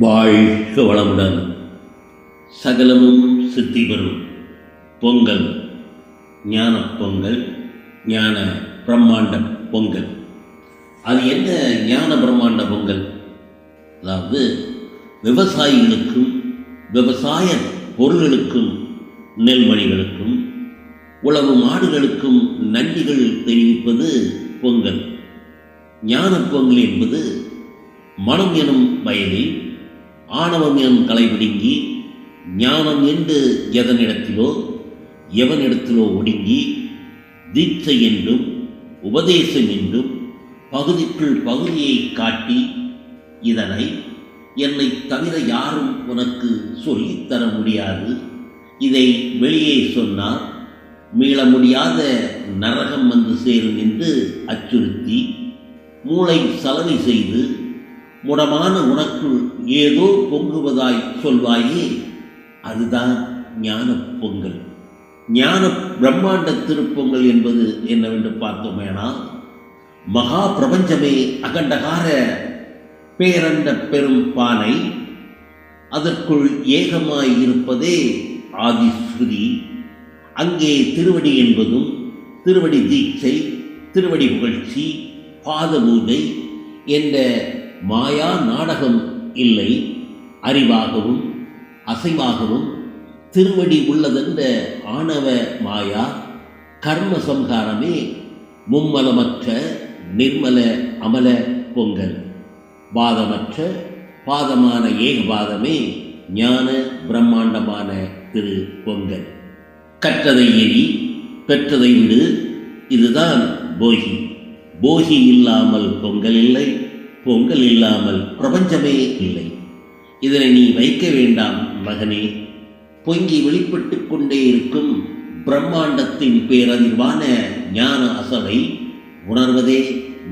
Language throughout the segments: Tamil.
வாழ்க வளமுடன். சகலமும் சித்தி பெறும் பொங்கல், ஞான பொங்கல், ஞான பிரம்மாண்ட பொங்கல். அது என்ன ஞான பிரம்மாண்ட பொங்கல்? அதாவது விவசாயிகளுக்கும் விவசாய பொருள்களுக்கும் நெல்மணிகளுக்கும் உழவு மாடுகளுக்கும் நன்றிகள் தெரிவிப்பது பொங்கல். ஞான பொங்கல் என்பது மனம் எனும் வயலில் ஆணவம் எனும் களைபிடுங்கி ஞானம் என்று எதனிடத்திலோ எவனிடத்திலோ ஒடுங்கி தீட்சை என்றும் உபதேசம் என்றும் பகுதிக்குள் பகுதியை காட்டி இதனை என்னை தவிர யாரும் உனக்கு சொல்லித்தர முடியாது, இதை வெளியே சொன்னால் மீள முடியாத நரகம் வந்து சேரும் என்று அச்சுறுத்தி மூளை சலவை செய்து முடமான உனக்குள் ஏதோ பொங்குவதாய் சொல்வாயே, அதுதான் ஞான பொங்கல். ஞான பிரம்மாண்ட திருப்பொங்கல் என்பது என்னவென்று பார்த்தோமேனால், மகா பிரபஞ்சமே அகண்டகார பேரண்ட பெரும் பானை, அதற்குள் ஏகமாய் இருப்பதே ஆதிஸ்ருதி. அங்கே திருவடி என்பதும் திருவடி தீட்சை, திருவடி புகழ்ச்சி, பாத பூஜை என்ற மாயா நாடகம் இல்லை. அறிவாகவும் அசைவாகவும் திருவடி உள்ளதென்ற ஆணவ மாயா கர்ம சம்ஹாரமே மும்மலமற்ற நிர்மல அமல பொங்கல். பாதமற்ற பாதமான ஏகபாதமே ஞான பிரம்மாண்டமான திரு பொங்கல். கற்றதை எரி, பெற்றதை விடு, இதுதான் போகி. போகி இல்லாமல் பொங்கல் இல்லை, பொங்கல் இல்லாமல் பிரபஞ்சமே இல்லை. இதனை நீ வைக்க வேண்டாம் மகனே. பொங்கி வெளிப்பட்டு கொண்டே இருக்கும் பிரம்மாண்டத்தின் பேரறிவான ஞான அசலை உணர்வதே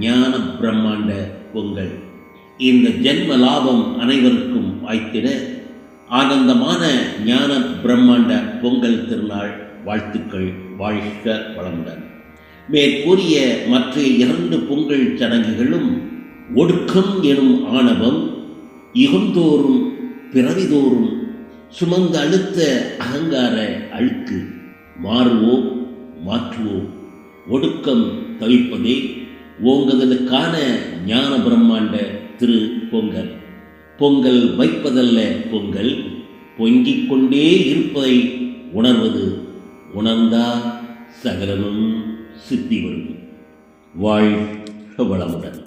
ஞான பிரம்மாண்ட பொங்கல். இந்த ஜென்ம லாபம் அனைவருக்கும் வாய்த்திட ஆனந்தமான ஞான பிரம்மாண்ட பொங்கல் திருநாள் வாழ்த்துக்கள். வாழ்க வளமுடன். மேற்கூறிய மற்ற 2 பொங்கல் சடங்குகளும் ஒடுக்கம் எனும் ஆணவம் யுகந்தோறும் பிறவிதோறும் சுமந்து அழுத்த அகங்கார அழுக்கு மாறுவோம், மாற்றுவோம். ஒடுக்கம் தவிப்பதே ஓங்குதலுக்கான ஞான பிரம்மாண்ட திரு பொங்கல். பொங்கல் வைப்பதல்ல பொங்கல், பொங்கிக் கொண்டே இருப்பதை உணர்வது. உணர்ந்தால் சகலமும் சித்தி வரும். வாழ்க வளமுடன்.